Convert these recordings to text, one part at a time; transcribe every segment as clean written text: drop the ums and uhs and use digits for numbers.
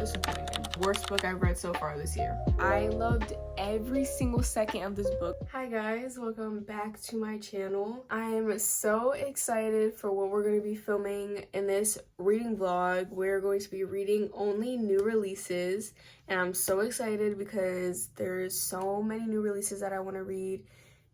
disappointed. Worst book I've read so far this year. I loved every single second of this book. Hi guys, welcome back to my channel. I am so excited for what we're going to be filming in this reading vlog. We're going to be reading only new releases, and I'm so excited because there's so many new releases that I want to read.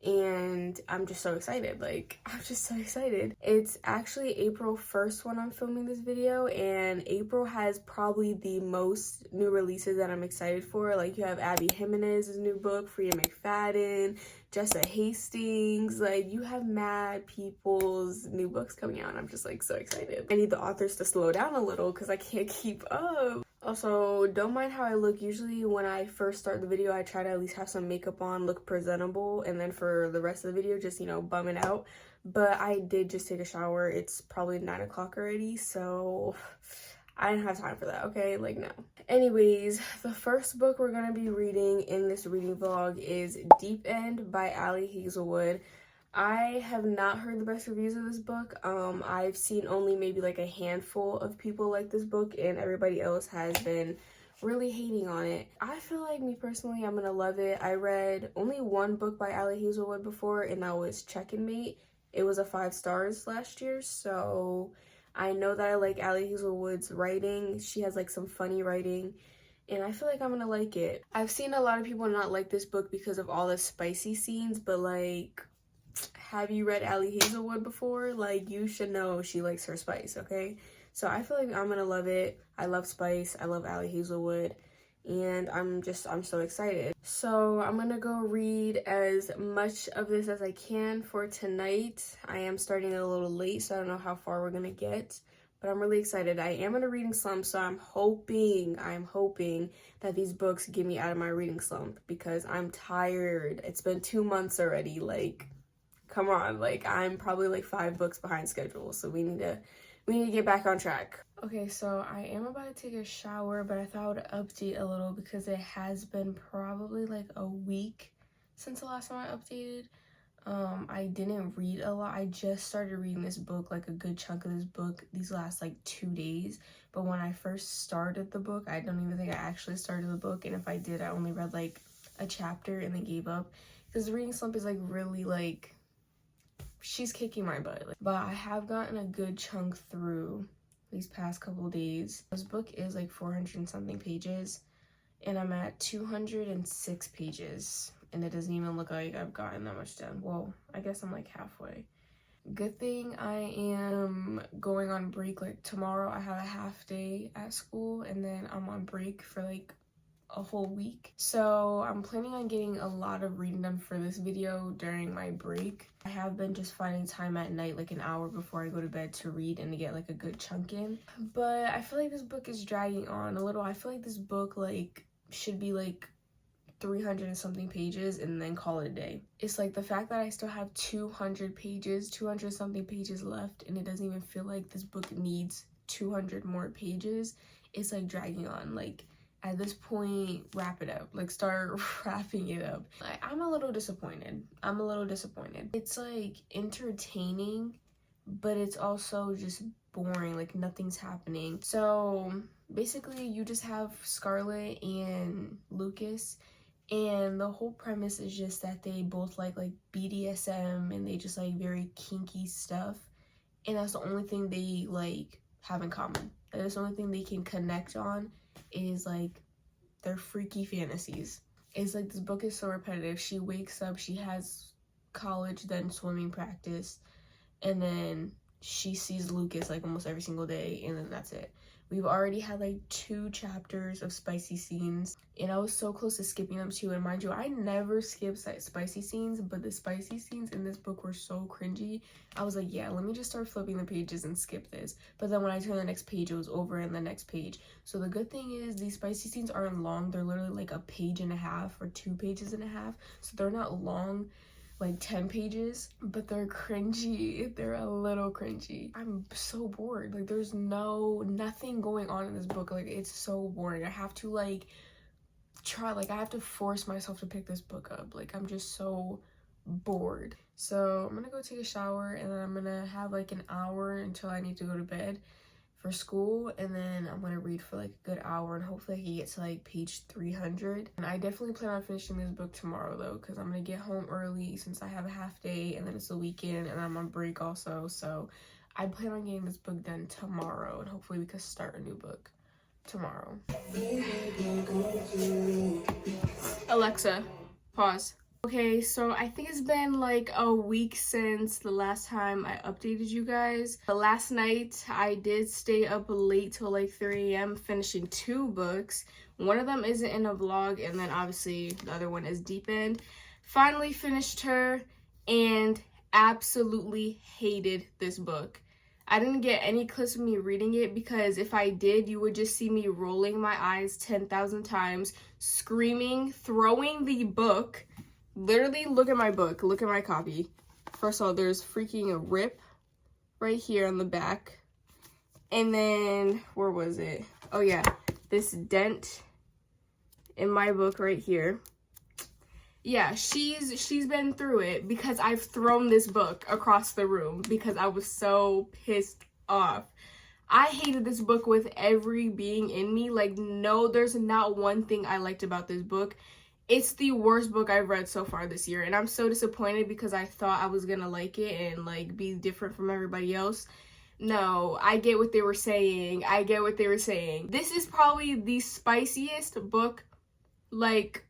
And I'm just so excited. I'm just so excited. It's actually April 1st when I'm filming this video, and April has probably the most new releases that I'm excited for. Like, you have Abby Jimenez's new book, Freida McFadden, Jessa Hastings. Like, you have mad people's new books coming out, and I'm just like so excited. I need the authors to slow down a little because I can't keep up. Also, don't mind how I look. Usually when I first start the video, I try to at least have some makeup on, look presentable, and then for the rest of the video, just, you know, bum it out. But I did just take a shower. It's probably 9 o'clock already, so I didn't have time for that, okay? Like, no. Anyways, the first book we're gonna be reading in this reading vlog is Deep End by Ali Hazelwood. I have not heard the best reviews of this book. I've seen only maybe like a handful of people like this book, and everybody else has been really hating on it. I feel like, me personally, I'm gonna love it. I read only one book by Ali Hazelwood before, and that was Check and Mate. It was a 5 stars last year, so I know that I like Ali Hazelwood's writing. She has like some funny writing, and I feel like I'm gonna like it. I've seen a lot of people not like this book because of all the spicy scenes, but like, have you read Ali Hazelwood before? Like, you should know she likes her spice, okay? So I feel like I'm gonna love it. I love spice. I love Ali Hazelwood. And I'm so excited. So I'm gonna go read as much of this as I can for tonight. I am starting a little late, so I don't know how far we're gonna get. But I'm really excited. I am in a reading slump, so I'm hoping that these books get me out of my reading slump because I'm tired. It's been 2 months already. Like, come on, like, I'm probably like 5 books behind schedule, so we need to get back on track. Okay, so I am about to take a shower, but I thought I would update a little because it has been probably like a week since the last time I updated. I didn't read a lot. I just started reading this book, like a good chunk of this book, these last like 2 days. But when I first started the book, I don't even think I actually started the book, and if I did, I only read like a chapter and then gave up because the reading slump is like really like, she's kicking my butt. But I have gotten a good chunk through these past couple days. This book is like 400 and something pages, and I'm at 206 pages, and it doesn't even look like I've gotten that much done. Well, I guess I'm like halfway. Good thing I am going on break. Like, tomorrow I have a half day at school, and then I'm on break for like a whole week, so I'm planning on getting a lot of reading done for this video during my break. I have been just finding time at night, like an hour before I go to bed, to read and to get like a good chunk in. But I feel like this book is dragging on a little. I feel like this book like should be like 300 and something pages and then call it a day. It's like the fact that I still have 200 something pages left, and it doesn't even feel like this book needs 200 more pages. It's like dragging on. Like, at this point, wrap it up. Like, start wrapping it up. I'm a little disappointed. It's like entertaining, but it's also just boring. Like, nothing's happening. So basically, you just have Scarlett and Lucas, and the whole premise is just that they both like BDSM, and they just like very kinky stuff, and that's the only thing they like have in common. That's the only thing they can connect on, is like their freaky fantasies. It's like, this book is so repetitive. She wakes up, she has college, then swimming practice, and then she sees Lucas like almost every single day, and then that's it. We've already had like 2 chapters of spicy scenes, and I was so close to skipping them too. And mind you, I never skip spicy scenes, but the spicy scenes in this book were so cringy. I was like, yeah, let me just start flipping the pages and skip this. But then when I turned the next page, it was over in the next page. So the good thing is these spicy scenes aren't long. They're literally like a page and a half or 2 pages and a half. So they're not long, like 10 pages, but they're cringy. They're a little cringy. I'm so bored. Like, there's nothing going on in this book. Like, it's so boring. I have to like try, like, I have to force myself to pick this book up. Like, I'm just so bored. So I'm gonna go take a shower, and then I'm gonna have like an hour until I need to go to bed. for school, and then I'm gonna read for like a good hour, and hopefully I can get to like page 300. And I definitely plan on finishing this book tomorrow though, because I'm gonna get home early since I have a half day, and then it's the weekend, and I'm on break also. So I plan on getting this book done tomorrow, and hopefully we can start a new book tomorrow. Alexa, pause. Okay, so I think it's been like a week since the last time I updated you guys. Last night, I did stay up late till like 3 a.m. finishing 2 books. One of them isn't in a vlog, and then obviously the other one is Deep End. Finally finished her, and absolutely hated this book. I didn't get any clips of me reading it, because if I did, you would just see me rolling my eyes 10,000 times, screaming, throwing the book. Literally, look at my book, look at my copy. First of all, there's freaking a rip right here on the back. And then, where was it? Oh yeah, this dent in my book right here. Yeah, she's been through it, because I've thrown this book across the room because I was so pissed off. I hated this book with every being in me. Like, no, there's not one thing I liked about this book. It's the worst book I've read so far this year, and I'm so disappointed because I thought I was gonna like it and like be different from everybody else. No, I get what they were saying. I get what they were saying. This is probably the spiciest book like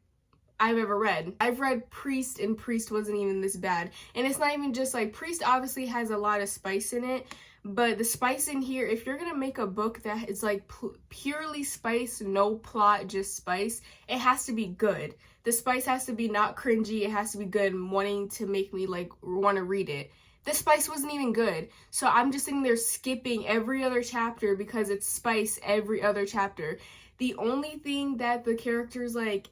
I've ever read. I've read Priest, and Priest wasn't even this bad. And it's not even just like, Priest obviously has a lot of spice in it, but the spice in here, if you're gonna make a book that is like purely spice, no plot, just spice, it has to be good. The spice has to be not cringy, it has to be good and wanting to make me like want to read it. The spice wasn't even good. So I'm just sitting there skipping every other chapter because it's spice every other chapter. The only thing that the characters like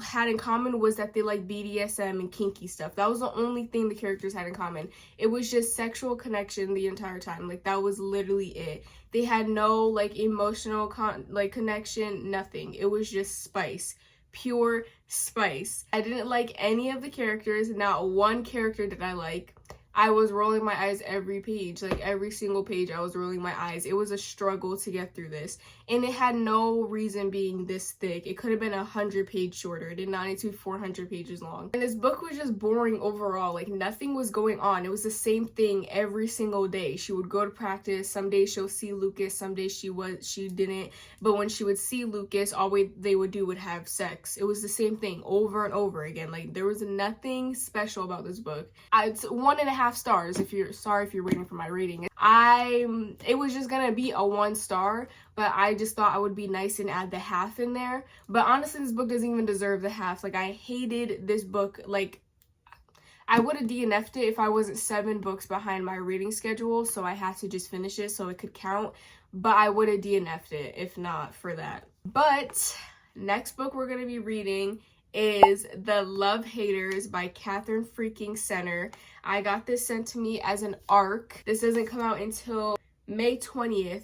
had in common was that they like BDSM and kinky stuff. That was the only thing the characters had in common. It was just sexual connection the entire time. Like, that was literally it. They had no like emotional connection, nothing. It was just spice, pure spice. I didn't like any of the characters. Not one character did I like. I was rolling my eyes every page, like every single page I was rolling my eyes. It was a struggle to get through this, and it had no reason being this thick. It could have been 100 pages shorter. It did not need to be 400 pages long. And this book was just boring overall. Like, nothing was going on. It was the same thing every single day. She would go to practice. Some days she'll see Lucas, some days she didn't. But when she would see Lucas, all they would do would have sex. It was the same thing over and over again. Like, there was nothing special about this book. It's 1.5 stars if you're waiting for my rating. It was just gonna be a 1 star, but I just thought I would be nice and add the half in there. But honestly, this book doesn't even deserve the half. Like, I hated this book. Like, I would have DNF'd it if I wasn't 7 books behind my reading schedule, so I had to just finish it so it could count. But I would have DNF'd it if not for that. But next book we're gonna be reading is The Love Haters by Catherine freaking Center. I got this sent to me as an ARC. This doesn't come out until May 20th.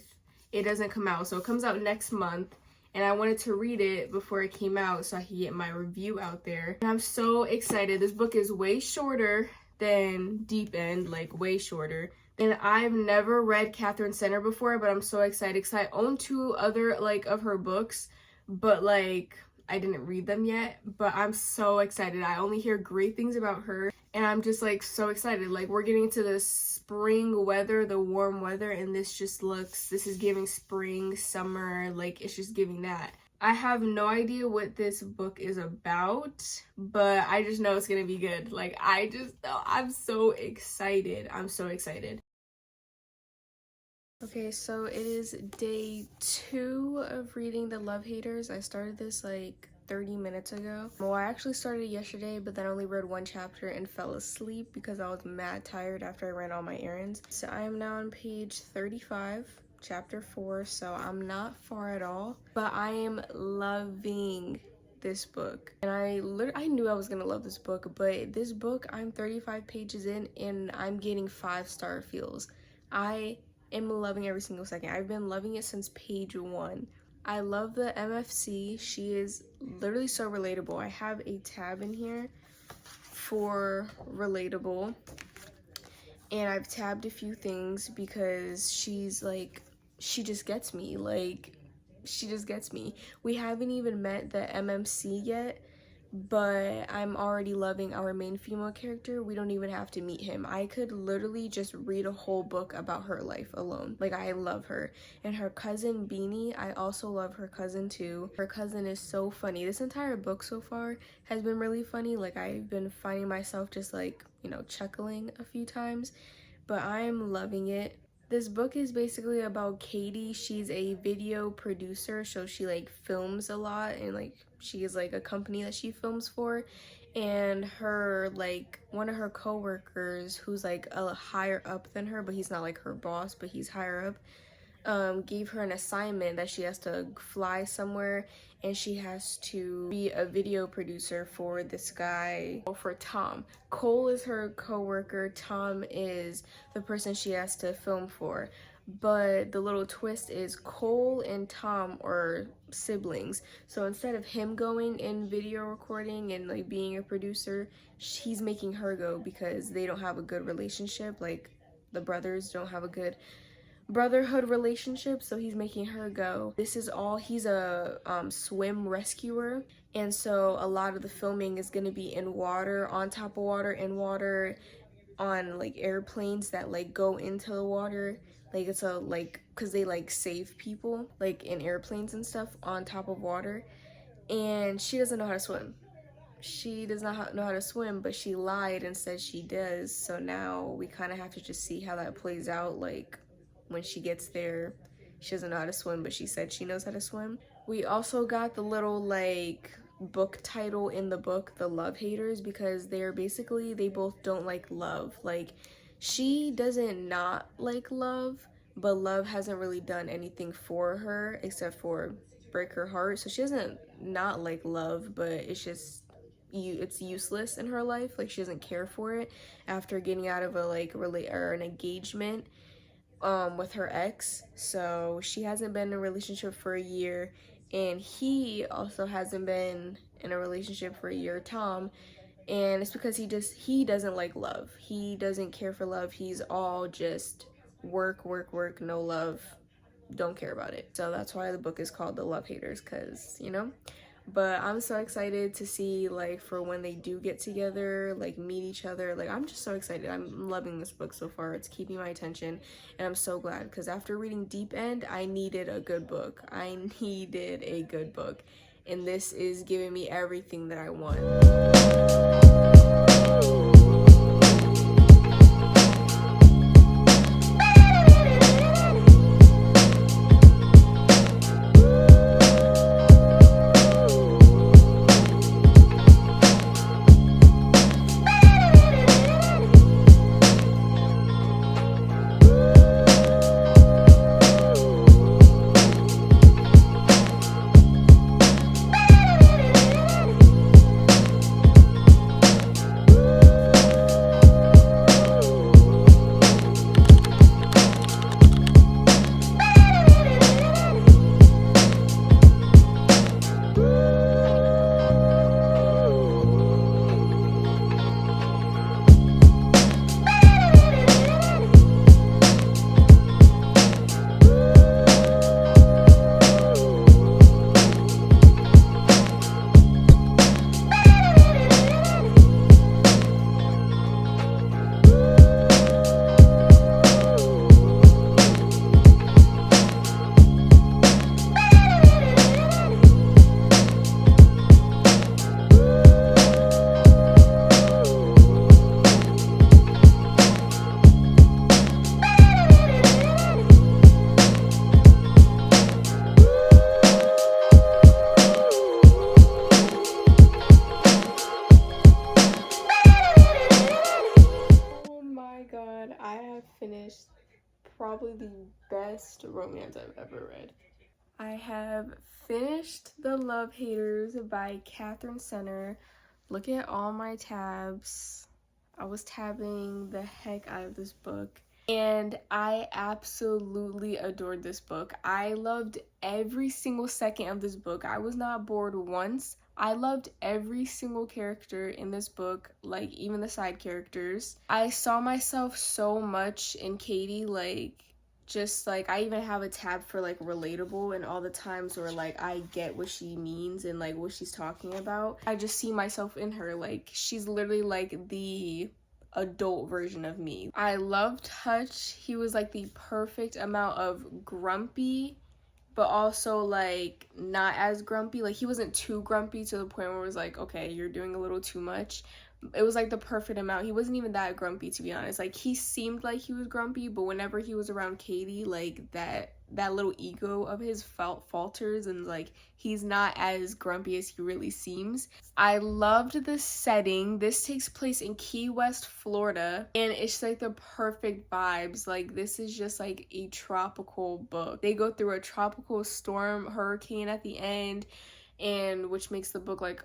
It doesn't come out, so it comes out next month. And I wanted to read it before it came out so I could get my review out there. And I'm so excited. This book is way shorter than Deep End, like way shorter. And I've never read Catherine Center before, but I'm so excited because I own 2 other like of her books, but like I didn't read them yet. But I'm so excited. I only hear great things about her, and I'm just like so excited. Like, we're getting into the spring weather, the warm weather, and this is giving spring, summer, like it's just giving that. I have no idea what this book is about, but I just know it's gonna be good. Like, I'm so excited. I'm so excited. Okay, so it is day 2 of reading The Love Haters. I started this like 30 minutes ago. Well, I actually started yesterday, but then I only read 1 chapter and fell asleep because I was mad tired after I ran all my errands. So I am now on page 35, chapter 4, so I'm not far at all. But I am loving this book, and I knew I was gonna love this book, but this book, I'm 35 pages in and I'm getting 5-star feels. I am loving every single second. I've been loving it since page 1. I love the MFC. She is literally so relatable. I have a tab in here for relatable, and I've tabbed a few things because she's like she just gets me. Like, she just gets me. We haven't even met the MMC yet, but I'm already loving our main female character. We don't even have to meet him. I could literally just read a whole book about her life alone. Like, I love her. And her cousin Beanie, I also love her cousin too. Her cousin is so funny. This entire book so far has been really funny. Like, I've been finding myself just like, you know, chuckling a few times, but I'm loving it. This book is basically about Katie. She's a video producer, so she like films a lot, and like she is like a company that she films for. And her, like, one of her coworkers, who's like a higher up than her, but he's not like her boss, but he's higher up, gave her an assignment that she has to fly somewhere, and she has to be a video producer for this guy, for Tom. Cole is her coworker, Tom is the person she has to film for. But the little twist is Cole and Tom are siblings. So instead of him going in video recording and like being a producer, he's making her go because they don't have a good relationship. Like, the brothers don't have a good brotherhood relationship, so he's making her go. This is all, he's a swim rescuer, and so a lot of the filming is going to be in water, on top of water, in water, on like airplanes that like go into the water. Like, it's a like, because they like save people like in airplanes and stuff on top of water. And she doesn't know how to swim. She does not know how to swim, but she lied and said she does. So now we kind of have to just see how that plays out. Like, when she gets there, she doesn't know how to swim, but she said she knows how to swim. We also got the little like book title in the book, The Love Haters, because they're basically, they both don't like love. Like, she doesn't not like love, but love hasn't really done anything for her except for break her heart. So she doesn't not like love, but it's just it's useless in her life. Like, she doesn't care for it after getting out of a like an engagement with her ex. So she hasn't been in a relationship for a year, and he also hasn't been in a relationship for a year, Tom. And it's because he doesn't like love. He doesn't care for love. He's all just work, work, work, no love, don't care about it. So that's why the book is called The Love Haters, because, you know. But I'm so excited to see, like, for when they do get together, like, meet each other. Like, I'm just so excited. I'm loving this book so far. It's keeping my attention, and I'm so glad, because after reading Deep End, I needed a good book. I needed a good book, and this is giving me everything that I want. Finished probably the best romance I've ever read. I have finished The Love Haters by Catherine Center. Look at all my tabs. I was tabbing the heck out of this book, and I absolutely adored this book. I loved every single second of this book. I was not bored once. I loved every single character in this book, like even the side characters. I saw myself so much in Katie, like just like I even have a tab for like relatable and all the times where like I get what she means and like what she's talking about. I just see myself in her. Like she's literally like the adult version of me. I loved Hutch. He was like the perfect amount of grumpy but also like not as grumpy. Like he wasn't too grumpy to the point where it was like, okay, you're doing a little too much. It was like the perfect amount. He wasn't even that grumpy, to be honest. Like he seemed like he was grumpy, but whenever he was around Katie, like that little ego of his falters, and like he's not as grumpy as he really seems. I loved the setting. This takes place in Key West, Florida, and it's like the perfect vibes. Like this is just like a tropical book. They go through a tropical storm, hurricane at the end, and which makes the book like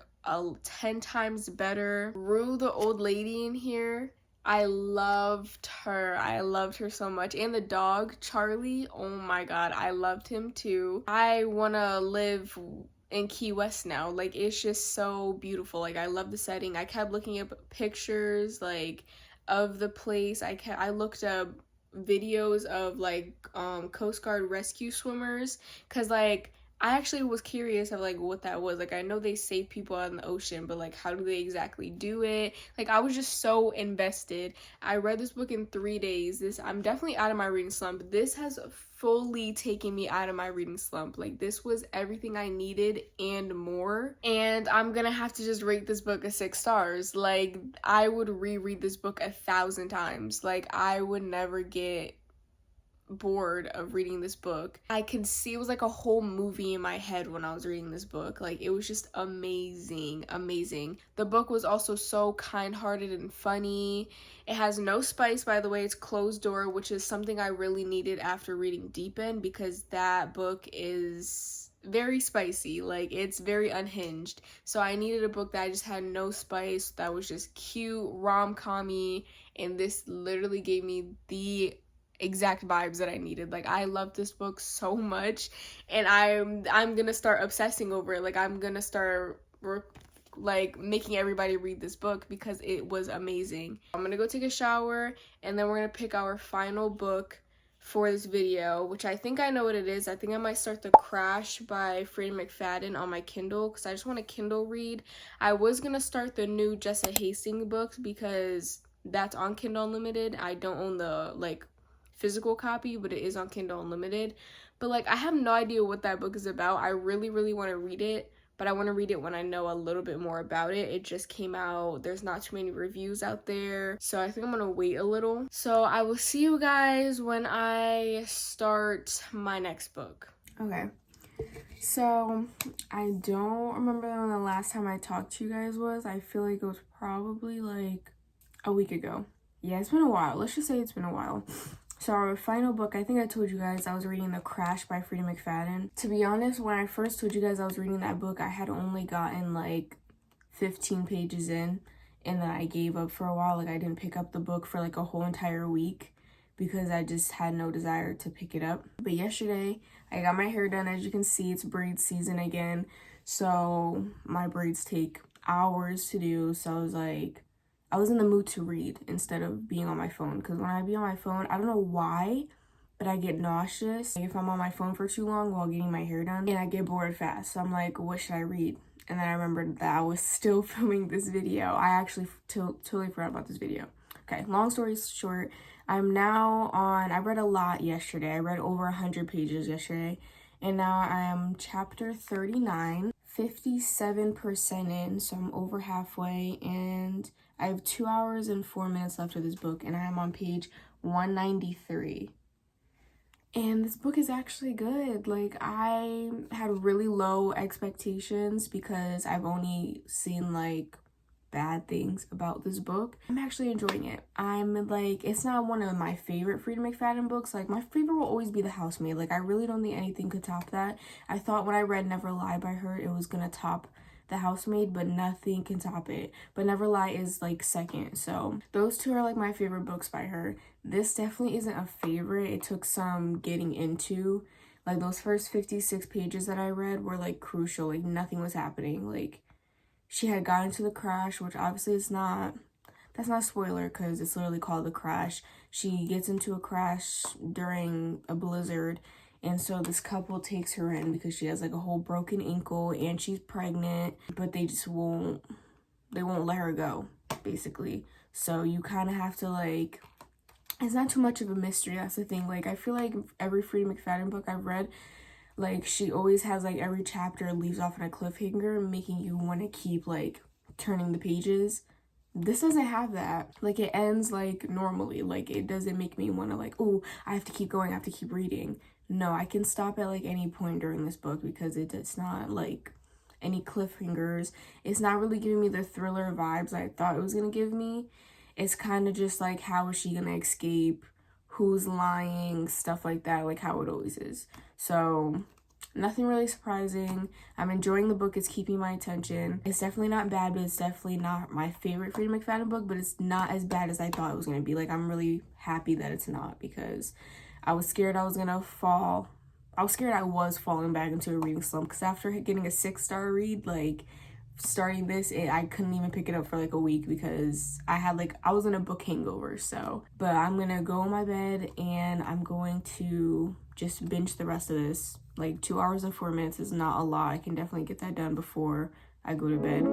10 times better. Rue, the old lady in here, I loved her. I loved her so much. And the dog, Charlie, oh my god, I loved him too. I want to live in Key West now. Like it's just so beautiful. Like I love the setting. I kept looking up pictures like of the place. I looked up videos of like Coast Guard rescue swimmers, because like I actually was curious of like what that was. Like I know they save people out in the ocean, but like how do they exactly do it? Like I was just so invested. I read this book in 3 days. I'm definitely out of my reading slump. This has fully taken me out of my reading slump. Like this was everything I needed and more. And I'm gonna have to just rate this book a 6 stars. Like I would reread this book 1,000 times. Like I would never get bored of reading this book. I could see it was like a whole movie in my head when I was reading this book. Like it was just amazing. The book was also so kind-hearted and funny. It has no spice, by the way. It's closed door, which is something I really needed after reading Deep End, because that book is very spicy. Like it's very unhinged. So I needed a book that just had no spice, that was just cute, rom-com-y, and this literally gave me the exact vibes that I needed. Like I love this book so much, and I'm gonna start obsessing over it. Like I'm gonna start like making everybody read this book because it was amazing. I'm gonna go take a shower, and then we're gonna pick our final book for this video, which I think I know what it is. I think I might start The Crash by Freida McFadden on my Kindle, because I just want to Kindle read. I was gonna start the new Jessa Hastings books because that's on Kindle Unlimited. I don't own the like physical copy, but it is on Kindle Unlimited. But like I have no idea what that book is about. I really want to read it, but I want to read it when I know a little bit more about it. It just came out. There's not too many reviews out there, so I think I'm gonna wait a little. So I will see you guys when I start my next book. Okay, so I don't remember when the last time I talked to you guys was. I feel like it was probably like a week ago. Yeah, it's been a while. Let's just say it's been a while. So our final book, I think I told you guys I was reading The Crash by Freida McFadden. To be honest, when I first told you guys I was reading that book, I had only gotten like 15 pages in, and then I gave up for a while. Like I didn't pick up the book for like a whole entire week because I just had no desire to pick it up. But yesterday, I got my hair done. As you can see, it's braid season again. So my braids take hours to do. So I was like, I was in the mood to read instead of being on my phone, because when I be on my phone, I don't know why, but I get nauseous if I'm on my phone for too long while getting my hair done, and I get bored fast. So I'm like, what should I read? And then I remembered that I was still filming this video. I actually totally forgot about this video. Okay, long story short, I'm now on, I read a lot yesterday. I read over 100 pages yesterday, and now I am chapter 39, 57% in, so I'm over halfway, and I have 2 hours and 4 minutes left of this book, and I am on page 193. And this book is actually good. Like, I had really low expectations because I've only seen, like, bad things about this book. I'm actually enjoying it. I'm, like, it's not one of my favorite Freida McFadden books. Like, my favorite will always be The Housemaid. Like, I really don't think anything could top that. I thought when I read Never Lie by her, it was gonna top The Housemaid, but nothing can top it. But Never Lie is like second. So those two are like my favorite books by her. This definitely isn't a favorite. It took some getting into. Like those first 56 pages that I read were like crucial. Like nothing was happening. Like she had gotten to the crash, which obviously is not, that's not a spoiler because it's literally called The Crash. she gets into a crash during a blizzard, and so this couple takes her in because she has like a whole broken ankle and she's pregnant, but they won't let her go, basically. So you kind of have to like, it's not too much of a mystery, that's the thing. Like, I feel like every Freida McFadden book I've read, like, she always has like every chapter leaves off on a cliffhanger, making you want to keep like turning the pages. This doesn't have that. Like, it ends like normally. Like, it doesn't make me want to like, oh, I have to keep going, I have to keep reading. No, I can stop at like any point during this book because it's not like any cliffhangers. It's not really giving me the thriller vibes I thought it was gonna give me. It's kind of just like, how is she gonna escape, who's lying, stuff like that, like how it always is. So nothing really surprising. I'm enjoying the book. It's keeping my attention. It's definitely not bad, but it's definitely not my favorite Freida McFadden book, but it's not as bad as I thought it was gonna be. Like, I'm really happy that it's not, because I was scared I was gonna fall. I was scared I was falling back into a reading slump, because after getting a 6-star read, like, starting this, I couldn't even pick it up for like a week because I was in a book hangover. So, but I'm gonna go in my bed and I'm going to just binge the rest of this. Like, 2 hours and 4 minutes is not a lot. I can definitely get that done before I go to bed.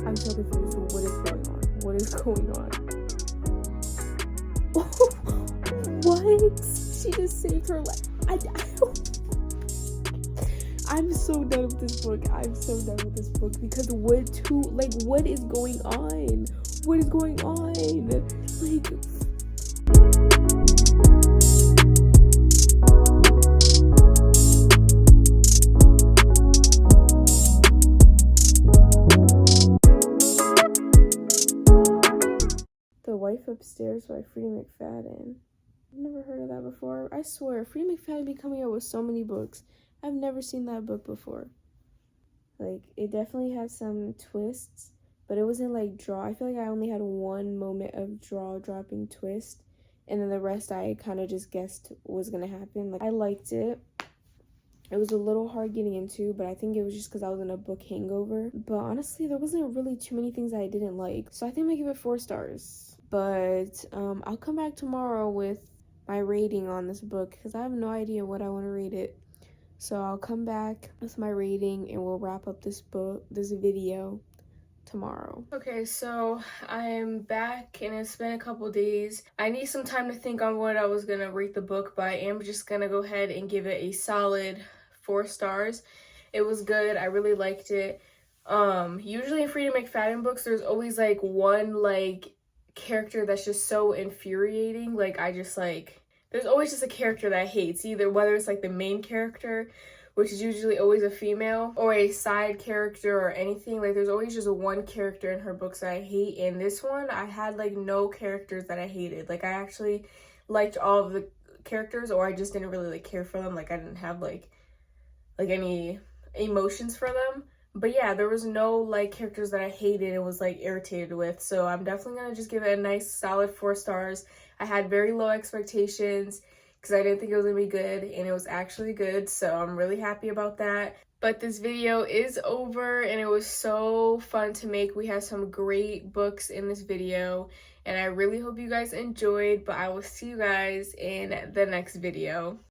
I'm so confused. What is going on? What is going on? What? She just saved her life. I'm so done with this book. I'm so done with this book because what is going on? What is going on? Like, The Wife Upstairs by Freida McFadden. I've never heard of that before. I swear, Freida McFadden be coming out with so many books. I've never seen that book before. Like, it definitely has some twists, but it wasn't like draw. I feel like I only had one moment of jaw-dropping twist, and then the rest I kind of just guessed was gonna happen. Like, I liked it. It was a little hard getting into, but I think it was just because I was in a book hangover. But honestly, there wasn't really too many things I didn't like. So I think I'm gonna give it 4 stars. But I'll come back tomorrow with my rating on this book because I have no idea what I want to rate it. So I'll come back with my rating and we'll wrap up this video tomorrow. Okay, so I am back and it's been a couple days. I need some time to think on what I was gonna rate the book, but I am just gonna go ahead and give it a solid 4 stars. It was good. I really liked it. Usually in Freida McFadden books, there's always like one like character that's just so infuriating. Like, there's always just a character that I hate. Either whether it's like the main character, which is usually always a female, or a side character or anything. Like, there's always just one character in her books that I hate. And this one, I had like no characters that I hated. Like, I actually liked all of the characters, or I just didn't really like care for them. Like, I didn't have like any emotions for them. But yeah, there was no like characters that I hated and was like irritated with. So I'm definitely gonna just give it a nice solid 4 stars. I had very low expectations because I didn't think it was gonna be good, and it was actually good. So I'm really happy about that. But this video is over and it was so fun to make. We had some great books in this video and I really hope you guys enjoyed, but I will see you guys in the next video.